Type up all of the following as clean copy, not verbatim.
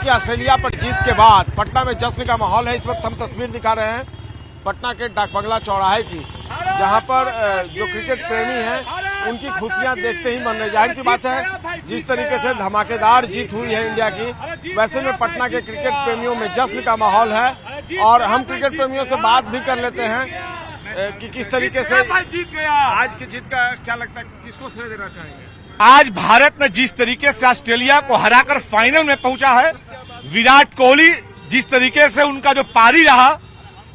की ऑस्ट्रेलिया पर जीत के बाद पटना में जश्न का माहौल है। इस वक्त हम तस्वीर दिखा रहे हैं पटना के डाकबंगला चौराहे की, जहां पर जो क्रिकेट प्रेमी हैं उनकी खुशियां देखते ही मन रही। जाहिर सी बात है, जिस तरीके से धमाकेदार जीत हुई है इंडिया की, वैसे में पटना के क्रिकेट प्रेमियों में जश्न का माहौल है। और हम क्रिकेट प्रेमियों से बात भी कर लेते हैं कि किस तरीके से जीत गया। आज की जीत का क्या लगता है, किसको श्रेय देना चाहेंगे? आज भारत ने जिस तरीके से ऑस्ट्रेलिया को हराकर फाइनल में पहुंचा है, विराट कोहली जिस तरीके से उनका जो पारी रहा,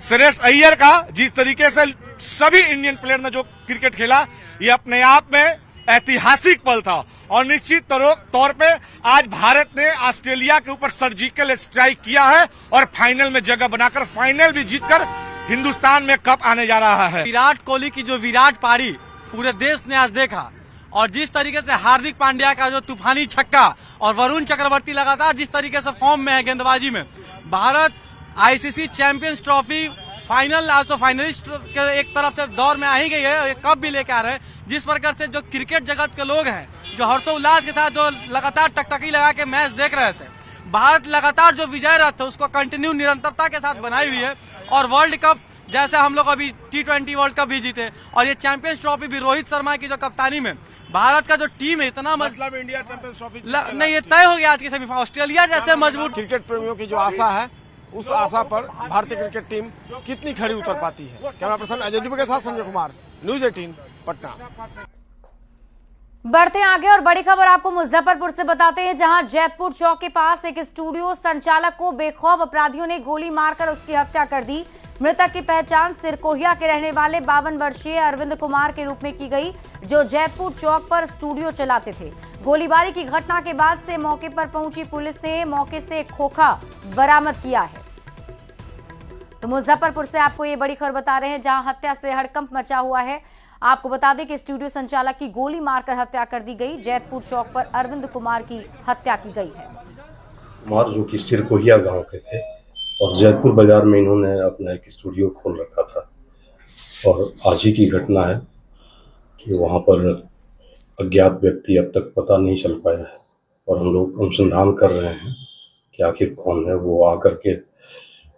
श्रेयस अय्यर का जिस तरीके से सभी इंडियन प्लेयर ने जो क्रिकेट खेला, ये अपने आप में ऐतिहासिक पल था। और निश्चित तौर पे आज भारत ने ऑस्ट्रेलिया के ऊपर सर्जिकल स्ट्राइक किया है और फाइनल में जगह बनाकर फाइनल भी जीतकर हिंदुस्तान में कप आने जा रहा है। विराट कोहली की जो विराट पारी पूरे देश ने आज देखा, और जिस तरीके से हार्दिक पांड्या का जो तूफानी छक्का और वरुण चक्रवर्ती लगातार जिस तरीके से फॉर्म में है गेंदबाजी में, Bharat ICC champions trophy final, आज तो फाइनलिस्ट के एक तरफ से दौर में आ ही गई है, कप भी लेके आ रहे हैं। जिस प्रकार से जो क्रिकेट जगत के लोग हैं, जो हर्षोल्लास के साथ जो लगातार टकटकी लगा के मैच देख रहे थे, भारत लगातार जो विजय रथ है उसको कंटिन्यू निरंतरता के साथ बनाई हुई है। और वर्ल्ड कप जैसे हम लोग अभी T20 वर्ल्ड कप भी जीते, और ये चैंपियंस ट्रॉफी भी रोहित शर्मा की जो कप्तानी में भारत का जो टीम है इतना मतलब इंडिया चैंपियंस ट्रॉफी नहीं, ये तय हो गया आज की सेमीफाइनल। ऑस्ट्रेलिया जैसे मजबूत क्रिकेट प्रेमियों की जो आशा है, उस आशा पर भारतीय क्रिकेट टीम कितनी खड़ी उतर पाती है। कैमरा पर्सन अजय दुबे के साथ संजय कुमार, न्यूज 18 पटना। बढ़ते आगे और बड़ी खबर आपको मुजफ्फरपुर से बताते हैं, जहां जैतपुर चौक के पास एक स्टूडियो संचालक को बेखौफ अपराधियों ने गोली मारकर उसकी हत्या कर दी। मृतक की पहचान सिरकोहिया के रहने वाले 52 वर्षीय अरविंद कुमार के रूप में की गई, जो जैतपुर चौक पर स्टूडियो चलाते थे। गोलीबारी की घटना के बाद से मौके पर पहुंची पुलिस ने मौके से खोखा बरामद किया है। तो मुजफ्फरपुर से आपको ये बड़ी खबर बता रहे हैं, जहां हत्या से हड़कंप मचा हुआ है। आपको बता दें कि स्टूडियो संचालक की गोली मारकर हत्या कर दी गई। जैतपुर चौक पर अरविंद कुमार की हत्या की गई है। कुमार जो कि सिरकोहिया गांव के थे और जैतपुर बाजार में इन्होंने अपना एक स्टूडियो खोल रखा था। और आज ही की घटना है कि वहां पर अज्ञात व्यक्ति अब तक पता नहीं चल पाया है, और हम लोग अनुसंधान कर रहे हैं कि आखिर कौन है। वो आकर के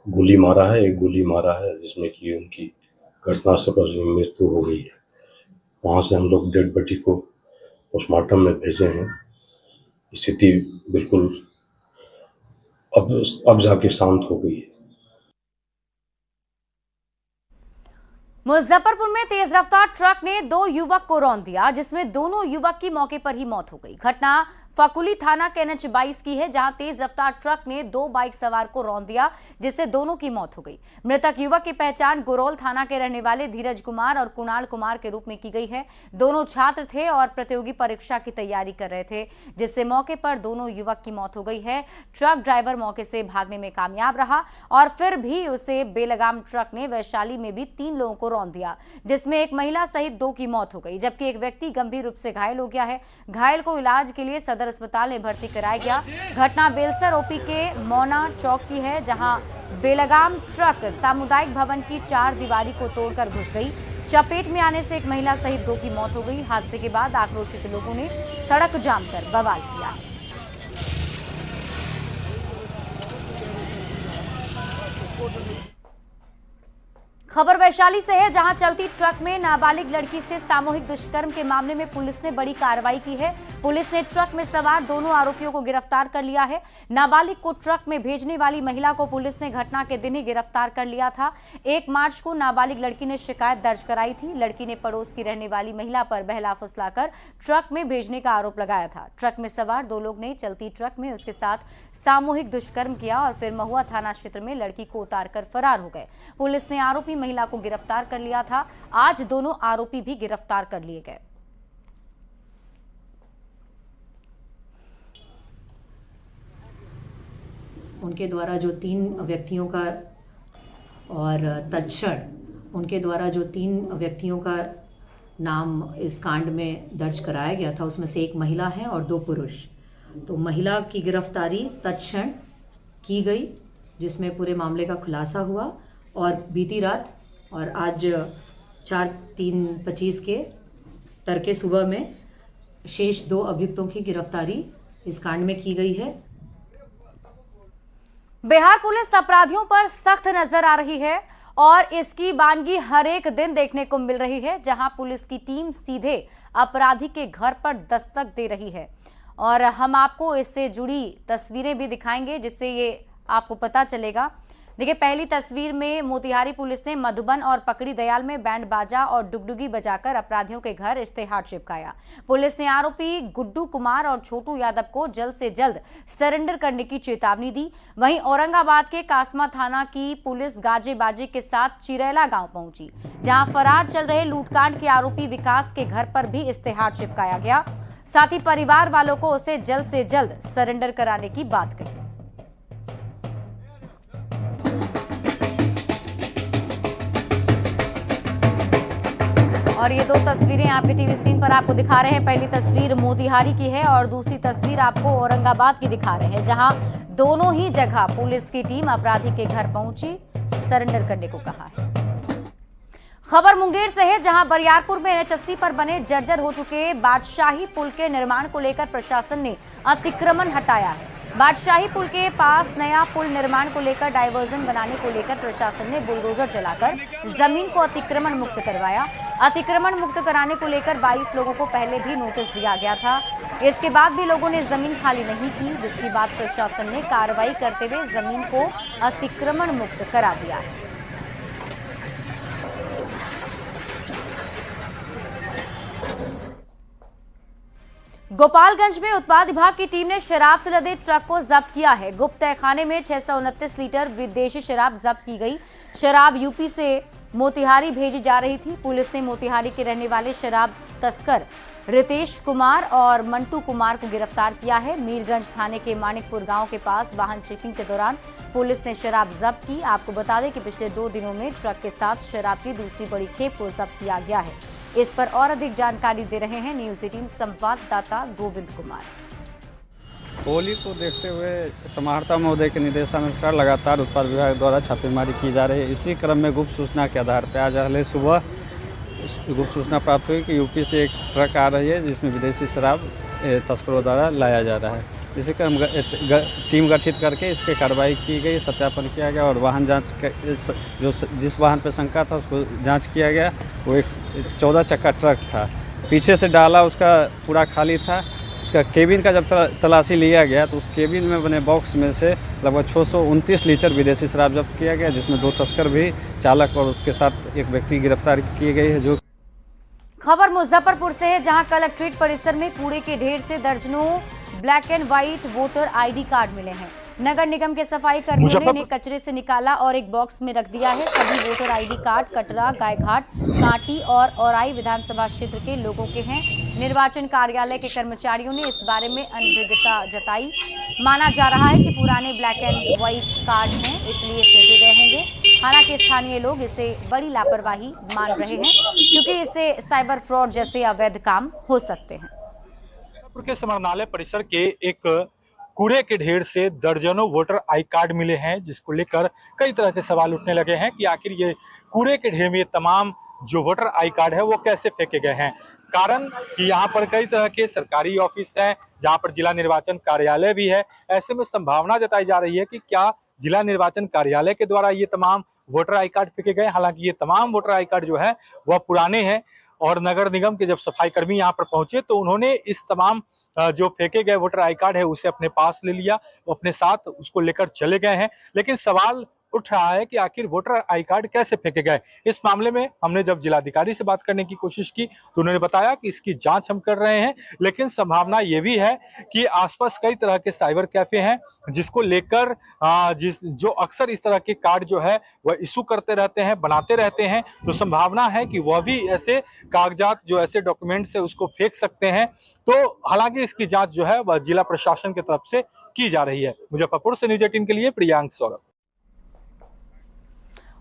गोली मारा है, एक गोली मारा है जिसमें कि उनकी घटनास्थल पर मृत्यु हो गई है। वहाँ से हम लोग डेड बॉडी को पोस्टमार्टम में भेजे हैं। स्थिति बिल्कुल अब जाके शांत हो गई है। मुजफ्फरपुर में तेज रफ्तार ट्रक ने 2 युवक को रौंद दिया, जिसमें दोनों युवक की मौके पर ही मौत हो गई। घटना फकुली थाना के NH 22 की है, जहां तेज रफ्तार ट्रक ने 2 बाइक सवार को रौंद दिया, जिससे दोनों की मौत हो गई। मृतक युवक की पहचान गुरौल थाना के रहने वाले धीरज कुमार और कुणाल कुमार के रूप में की गई है। दोनों छात्र थे और प्रतियोगी परीक्षा की तैयारी कर रहे थे, जिससे मौके पर दोनों युवक की मौत हो गई है। ट्रक ड्राइवर मौके से भागने में कामयाब रहा, और फिर भी उसे बेलगाम ट्रक ने वैशाली में भी 3 लोगों को रौंद दिया, जिसमें एक महिला सहित 2 की मौत हो गई, जबकि एक व्यक्ति गंभीर रूप से घायल हो गया है। घायल को इलाज के लिए सदर अस्पताल में भर्ती कराया गया। घटना बेलसर OP के मौना चौक की है, जहां बेलगाम ट्रक सामुदायिक भवन की 4 दीवारी को तोड़कर घुस गई। चपेट में आने से एक महिला सहित 2 की मौत हो गई। हादसे के बाद आक्रोशित लोगों ने सड़क जाम कर बवाल किया है। खबर वैशाली से है, जहां चलती ट्रक में नाबालिग लड़की से सामूहिक दुष्कर्म के मामले में पुलिस ने बड़ी कार्रवाई की है। पुलिस ने ट्रक में सवार दोनों आरोपियों को गिरफ्तार कर लिया है। नाबालिग को ट्रक में भेजने वाली महिला को पुलिस ने घटना के दिन ही गिरफ्तार कर लिया था। 1 मार्च को नाबालिग लड़की ने शिकायत दर्ज कराई थी। लड़की ने पड़ोस की रहने वाली महिला पर बहला फुसलाकर ट्रक में भेजने का आरोप लगाया था। ट्रक में सवार 2 लोग ने चलती ट्रक में उसके साथ सामूहिक दुष्कर्म किया और फिर महुआ थाना क्षेत्र में लड़की को उतारकर फरार हो गए। पुलिस ने आरोपी महिला को गिरफ्तार कर लिया था। आज दोनों आरोपी भी गिरफ्तार कर लिए गए। उनके द्वारा जो 3 व्यक्तियों का और तत्क्षण उनके द्वारा जो 3 व्यक्तियों का नाम इस कांड में दर्ज कराया गया था, उसमें से 1 महिला है और 2 पुरुष। तो महिला की गिरफ्तारी तत्क्षण की गई, जिसमें पूरे मामले का खुलासा हुआ। और बीती रात और आज 4/3/25 के तड़के सुबह में शेष 2 अभियुक्तों की गिरफ्तारी इस कांड में की गई है। बिहार पुलिस अपराधियों पर सख्त नजर आ रही है और इसकी वानगी हर एक दिन देखने को मिल रही है, जहां पुलिस की टीम सीधे अपराधी के घर पर दस्तक दे रही है। और हम आपको इससे जुड़ी तस्वीरें भी दिखाएंगे जिससे ये आपको पता चलेगा। देखिए, पहली तस्वीर में मोतिहारी पुलिस ने मधुबन और पकड़ी दयाल में बैंड बाजा और डुगडुगी बजाकर अपराधियों के घर इश्तेहार चिपकाया। पुलिस ने आरोपी गुड्डू कुमार और छोटू यादव को जल्द से जल्द सरेंडर करने की चेतावनी दी। वहीं औरंगाबाद के कासमा थाना की पुलिस गाजे बाजे के साथ चिरैला गांव पहुंची, जहां फरार चल रहे लूटकांड के आरोपी विकास के घर पर भी इश्तेहार चिपकाया गया। साथ ही परिवार वालों को उसे जल्द से जल्द सरेंडर कराने की बात कही। और ये दो तस्वीरें आपके टीवी स्क्रीन पर आपको दिखा रहे हैं। पहली तस्वीर मोतिहारी की है और दूसरी तस्वीर आपको औरंगाबाद की दिखा रहे हैं, जहां दोनों ही जगह पुलिस की टीम अपराधी के घर पहुंची, सरेंडर करने को कहा है। खबर मुंगेर से है, जहां बरियारपुर में NH80 पर बने जर्जर हो चुके बादशाही पुल के निर्माण को लेकर प्रशासन ने अतिक्रमण हटाया है। बादशाही पुल के पास नया पुल निर्माण को लेकर डायवर्जन बनाने को लेकर प्रशासन ने बुलडोजर चलाकर जमीन को अतिक्रमण मुक्त करवाया। अतिक्रमण मुक्त कराने को लेकर 22 लोगों को पहले भी नोटिस दिया गया था। इसके बाद भी लोगों ने जमीन खाली नहीं की, जिसके बाद प्रशासन ने कार्रवाई करते हुए जमीन को अतिक्रमण मुक्त करा दिया है। गोपालगंज में उत्पाद विभाग की टीम ने शराब से लदे ट्रक को जब्त किया है। गुप्त तहखाने में 629 लीटर विदेशी शराब जब्त की गई। शराब यूपी से मोतिहारी भेजी जा रही थी। पुलिस ने मोतिहारी के रहने वाले शराब तस्कर रितेश कुमार और मंटू कुमार को गिरफ्तार किया है। मीरगंज थाने के मानिकपुर गांव के पास वाहन चेकिंग के दौरान पुलिस ने शराब जब्त की। आपको बता दें कि पिछले 2 दिनों में ट्रक के साथ शराब की दूसरी बड़ी खेप को जब्त किया गया है। इस पर और अधिक जानकारी दे रहे हैं न्यूज़ 18 संवाददाता गोविंद कुमार। होली को देखते हुए समाहर्ता महोदय के निर्देशानुसार लगातार उत्पाद विभाग द्वारा छापेमारी की जा रही है। इसी क्रम में गुप्त सूचना के आधार पर आज अगले सुबह गुप्त सूचना प्राप्त हुई कि यूपी से एक ट्रक आ रही है जिसमें विदेशी शराब तस्करों द्वारा लाया जा रहा है। इसी क्रम टीम गठित करके इसके कार्रवाई की गई, सत्यापन किया गया और वाहन जांच जो जिस वाहन पर शंका था उसको जांच किया गया। वो एक 14 चक्का ट्रक था, पीछे से डाला उसका पूरा खाली था। उसका केबिन का जब तलाशी लिया गया तो उस केबिन में बने बॉक्स में से लगभग 629 लीटर विदेशी शराब जब्त किया गया, जिसमें 2 तस्कर भी, चालक और उसके साथ एक व्यक्ति गिरफ्तार किए गए हैं। जो खबर मुजफ्फरपुर से है, जहां कलेक्ट्रेट परिसर में कूड़े के ढेर से दर्जनों black and white voter ID card मिले हैं। नगर निगम के सफाई कर्मियों ने इन्हें कचरे से निकाला और एक बॉक्स में रख दिया है। सभी voter ID card Katra, Gaighat, Kanti और औराई विधानसभा क्षेत्र के लोगों के हैं। निर्वाचन कार्यालय के कर्मचारियों ने इस बारे में अनभिज्ञता जताई। माना जा रहा है कि पुराने ब्लैक एंड व्हाइट कार्ड हैं, इसलिए फेंके गए होंगे। हालांकि स्थानीय लोग इसे बड़ी लापरवाही मान रहे हैं, क्योंकि इससे साइबर फ्रॉड जैसे अवैध काम हो सकते हैं। के समरनालय परिसर के एक कूड़े के ढेर से दर्जनों वोटर आई कार्ड मिले हैं, जिसको लेकर कई तरह के सवाल उठने लगे हैं कि आखिर ये कूड़े के ढेर में ये तमाम जो वोटर आई कार्ड है वो कैसे फेंके गए हैं। कारण कि यहाँ पर कई तरह के सरकारी ऑफिस हैं, जहाँ पर जिला निर्वाचन कार्यालय भी है। ऐसे में संभावना जताई जा रही है कि क्या जिला निर्वाचन कार्यालय के द्वारा ये तमाम वोटर आई कार्ड फेंके गए। हालांकि ये तमाम वोटर आई कार्ड जो है वह पुराने हैं और नगर निगम के जब सफाई कर्मी यहाँ पर पहुंचे तो उन्होंने इस तमाम जो फेंके गए वोटर आई कार्ड है उसे अपने पास ले लिया, वो अपने साथ उसको लेकर चले गए हैं। लेकिन सवाल उठ रहा है कि आखिर वोटर आई कार्ड कैसे फेंके गए। इस मामले में हमने जब जिलाधिकारी से बात करने की कोशिश की तो उन्होंने बताया कि इसकी जांच हम कर रहे हैं, लेकिन संभावना ये भी है कि आसपास कई तरह के साइबर कैफे हैं जिसको लेकर जो अक्सर इस तरह के कार्ड जो है वह इशू करते रहते हैं, बनाते रहते हैं। तो संभावना है कि वह भी ऐसे कागजात जो ऐसे डॉक्यूमेंट्स है उसको फेंक सकते हैं। तो हालांकि इसकी जांच जो है वह जिला प्रशासन की तरफ से की जा रही है। मुजफ्फरपुर से न्यूज़ 18 के लिए प्रियांक सौरभ।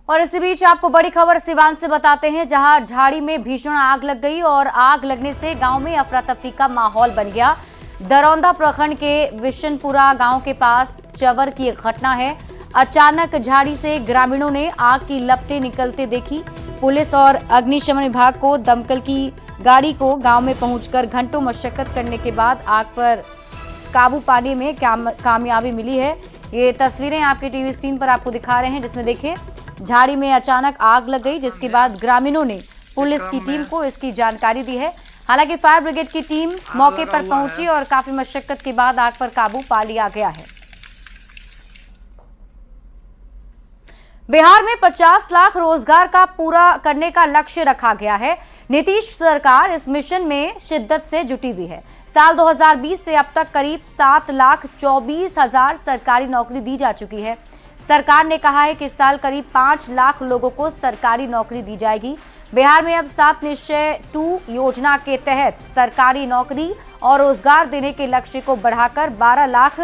और इसी बीच आपको बड़ी खबर सिवान से बताते हैं, जहां झाड़ी में भीषण आग लग गई और आग लगने से गांव में अफरा तफरी का माहौल बन गया। दरौंदा प्रखंड के विशनपुरा गांव के पास चवर की एक घटना है। अचानक झाड़ी से ग्रामीणों ने आग की लपटें निकलते देखी। पुलिस और अग्निशमन विभाग को दमकल की गाड़ी को गांव में पहुंचकर घंटों मशक्कत करने के बाद आग पर काबू पाने में कामयाबी मिली है। ये तस्वीरें आपके टीवी स्क्रीन पर आपको दिखा रहे हैं, जिसमें देखिए झाड़ी में अचानक आग लग गई, जिसके बाद ग्रामीणों ने पुलिस की टीम को इसकी जानकारी दी है। हालांकि फायर ब्रिगेड की टीम मौके पर पहुंची और काफी मशक्कत के बाद आग पर काबू पा लिया गया है। बिहार में 50 लाख रोजगार का पूरा करने का लक्ष्य रखा गया है। नीतीश सरकार इस मिशन में शिद्दत से जुटी हुई है। साल 2020 से अब तक करीब 7,24,000 सरकारी नौकरी दी जा चुकी है। सरकार ने कहा है कि इस साल करीब 5 लाख लोगों को सरकारी नौकरी दी जाएगी। बिहार में अब 7 निश्चय 2 योजना के तहत सरकारी नौकरी और रोजगार देने के लक्ष्य को बढ़ाकर 12 लाख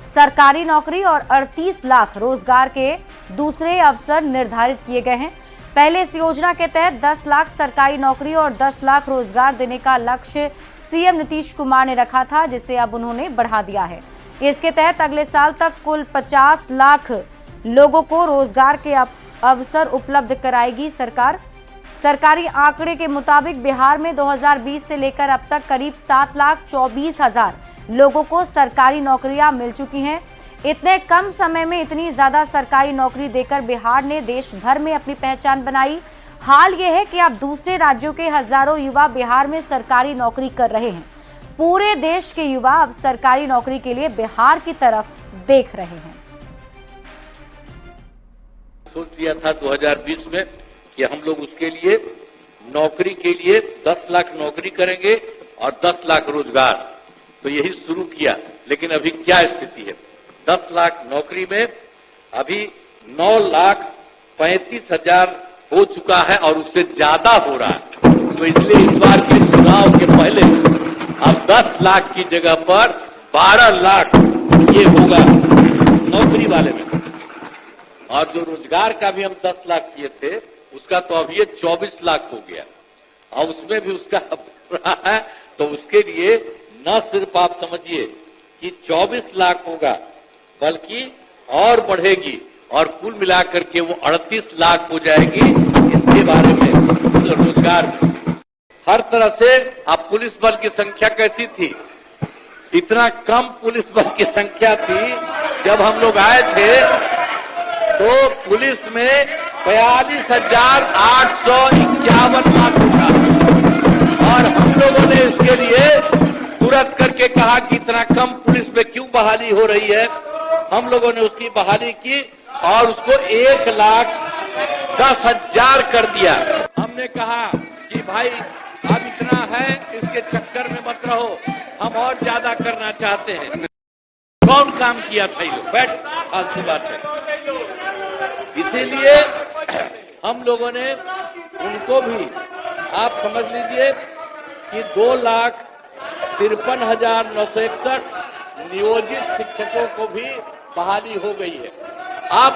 सरकारी नौकरी और 38 लाख रोजगार के दूसरे अवसर निर्धारित किए गए हैं। पहले इस योजना के तहत 10 लाख सरकारी नौकरी और 10 लाख रोजगार देने का लक्ष्य सीएम नीतीश कुमार ने रखा था, जिसे अब उन्होंने बढ़ा दिया है। इसके तहत अगले साल तक कुल 50 लाख लोगों को रोजगार के अवसर उपलब्ध कराएगी सरकार। सरकारी आंकड़े के मुताबिक बिहार में 2020 से लेकर अब तक करीब 7,24,000 लोगों को सरकारी नौकरियां मिल चुकी हैं। इतने कम समय में इतनी ज्यादा सरकारी नौकरी देकर बिहार ने देश भर में अपनी पहचान बनाई। हाल ये है कि अब दूसरे राज्यों के हजारों युवा बिहार में सरकारी नौकरी कर रहे हैं। पूरे देश के युवा अब सरकारी नौकरी के लिए बिहार की तरफ देख रहे हैं। सोच लिया था 2020 में कि हम लोग उसके लिए नौकरी के लिए 10 लाख नौकरी करेंगे और 10 लाख रोजगार, तो यही शुरू किया। लेकिन अभी क्या स्थिति है? 10 लाख नौकरी में अभी 9,35,000 हो चुका है और उससे ज्यादा हो रहा है। तो इसलिए इस बार के चुनाव के पहले अब 10 लाख की जगह पर 12 लाख ये होगा नौकरी वाले में। और जो रोजगार का भी हम 10 लाख किए थे उसका तो अभी 24 लाख हो गया और उसमें भी उसका रहा है। तो उसके लिए न सिर्फ आप समझिए कि 24 लाख होगा बल्कि और बढ़ेगी और कुल मिलाकर के वो 38 लाख हो जाएगी। इसके बारे में रोजगार हर तरह से अब पुलिस बल की संख्या कैसी थी? इतना कम पुलिस बल की संख्या थी। जब हम लोग आए थे तो पुलिस में 42,851 मात्र था और हम लोगों ने इसके लिए तुरंत करके कहा कि इतना कम पुलिस में क्यों बहाली हो रही है। हम लोगों ने उसकी बहाली की और उसको 1,10,000 कर दिया। हमने कहा कि भाई अब इतना है, इसके चक्कर में मत रहो, हम और ज्यादा करना चाहते हैं। कौन काम किया था ये लोग? बैठ फालतू बात है। इसीलिए हम लोगों ने उनको भी आप समझ लीजिए कि 2,53,961 नियोजित शिक्षकों को भी बहाली हो गई है। अब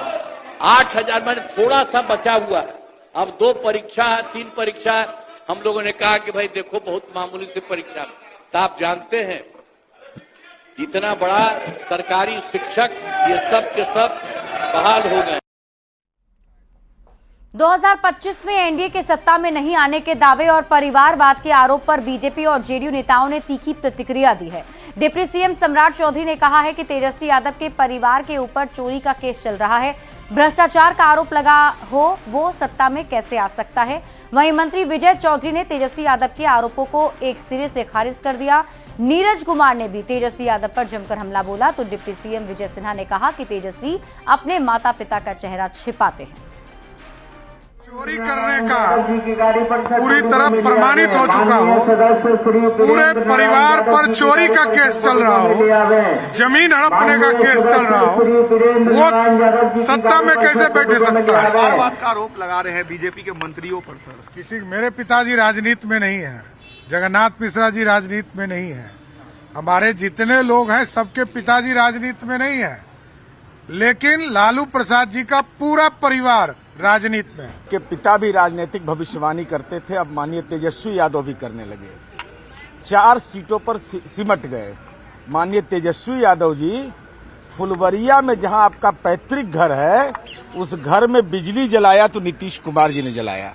8,000 मैंने थोड़ा सा बचा हुआ है। अब 2 परीक्षा है, 3 परीक्षा है। हम लोगों ने कहा कि भाई देखो बहुत मामूली सी परीक्षा है। तो आप जानते हैं इतना बड़ा सरकारी शिक्षक ये सब के सब बहाल हो गए। 2025 में एनडीए के सत्ता में नहीं आने के दावे और परिवारवाद के आरोप पर बीजेपी और जेडीयू नेताओं ने तीखी प्रतिक्रिया दी है। डिप्टी सीएम सम्राट चौधरी ने कहा है कि तेजस्वी यादव के परिवार के ऊपर चोरी का केस चल रहा है, भ्रष्टाचार का आरोप लगा हो, वो सत्ता में कैसे आ सकता है। वहीं मंत्री विजय चौधरी ने तेजस्वी यादव के आरोपों को एक सिरे से खारिज कर दिया। नीरज कुमार ने भी तेजस्वी यादव पर जमकर हमला बोला तो डिप्टी सीएम विजय सिन्हा ने कहा कि तेजस्वी अपने माता पिता का चेहरा छिपाते हैं। चोरी करने का पूरी तरह प्रमाणित हो चुका हो, पूरे परिवार पर चोरी का केस चल रहा हो, जमीन हड़पने का केस चल रहा हो, वो सत्ता में कैसे बैठे सकता है? परिवारवाद का आरोप लगा रहे हैं बीजेपी के मंत्रियों पर। सर मेरे पिताजी राजनीति में नहीं है, जगन्नाथ मिश्रा जी राजनीति में नहीं है, हमारे जितने लोग हैं सबके पिताजी राजनीति में नहीं है, लेकिन लालू प्रसाद जी का पूरा परिवार राजनीति में। के पिता भी राजनीतिक भविष्यवाणी करते थे, अब माननीय तेजस्वी यादव भी करने लगे। 4 सीटों पर सिमट गए। माननीय तेजस्वी यादव जी फुलवरिया में जहां आपका पैतृक घर है, उस घर में बिजली जलाया तो नीतीश कुमार जी ने जलाया।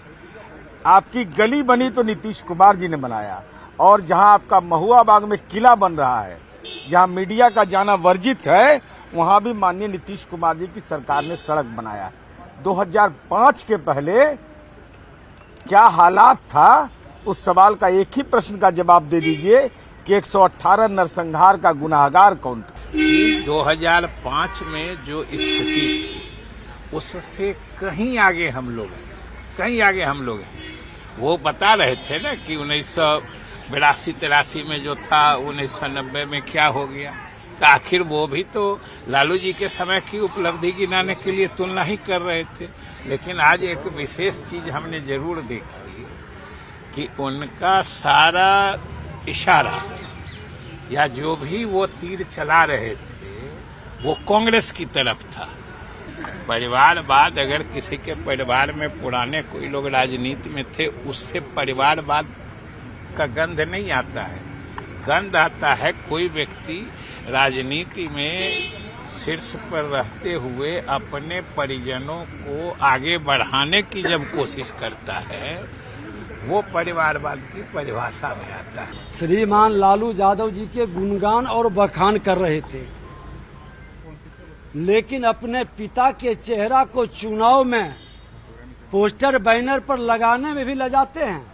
आपकी गली बनी तो नीतीश कुमार जी ने बनाया। और जहां आपका महुआ बाग में किला बन रहा है, जहां मीडिया का जाना वर्जित है, वहां भी माननीय नीतीश कुमार जी की सरकार ने सड़क बनाया। 2005 के पहले क्या हालात था, उस सवाल का एक ही प्रश्न का जवाब दे दीजिए कि 118 नरसंहार का गुनाहगार कौन था। कि 2005 में जो स्थिति थी उससे कहीं आगे हम लोग हैं। वो बता रहे थे ना कि 1982-83 में जो था 1990 में क्या हो गया। तो आखिर वो भी तो लालू जी के समय की उपलब्धि गिनाने के लिए तुलना ही कर रहे थे। लेकिन आज एक विशेष चीज हमने जरूर देखी कि उनका सारा इशारा या जो भी वो तीर चला रहे थे वो कांग्रेस की तरफ था। परिवारवाद, अगर किसी के परिवार में पुराने कोई लोग राजनीति में थे, उससे परिवारवाद का गंध नहीं आता है। गंध आता है कोई व्यक्ति राजनीति में शीर्ष पर रहते हुए अपने परिजनों को आगे बढ़ाने की जब कोशिश करता है, वो परिवारवाद की परिभाषा में आता है। श्रीमान लालू यादव जी के गुणगान और बखान कर रहे थे, लेकिन अपने पिता के चेहरा को चुनाव में पोस्टर बैनर पर लगाने में भी लजाते हैं।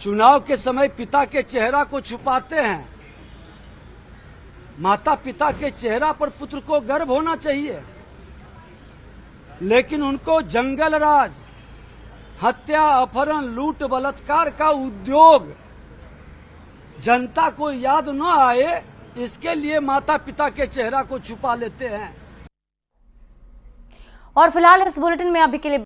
चुनाव के समय पिता के चेहरा को छुपाते हैं। माता पिता के चेहरा पर पुत्र को गर्व होना चाहिए, लेकिन उनको जंगल राज, हत्या, अपहरण, लूट, बलात्कार का उद्योग जनता को याद न आए, इसके लिए माता पिता के चेहरा को छुपा लेते हैं। और फिलहाल इस बुलेटिन में अभी के लिए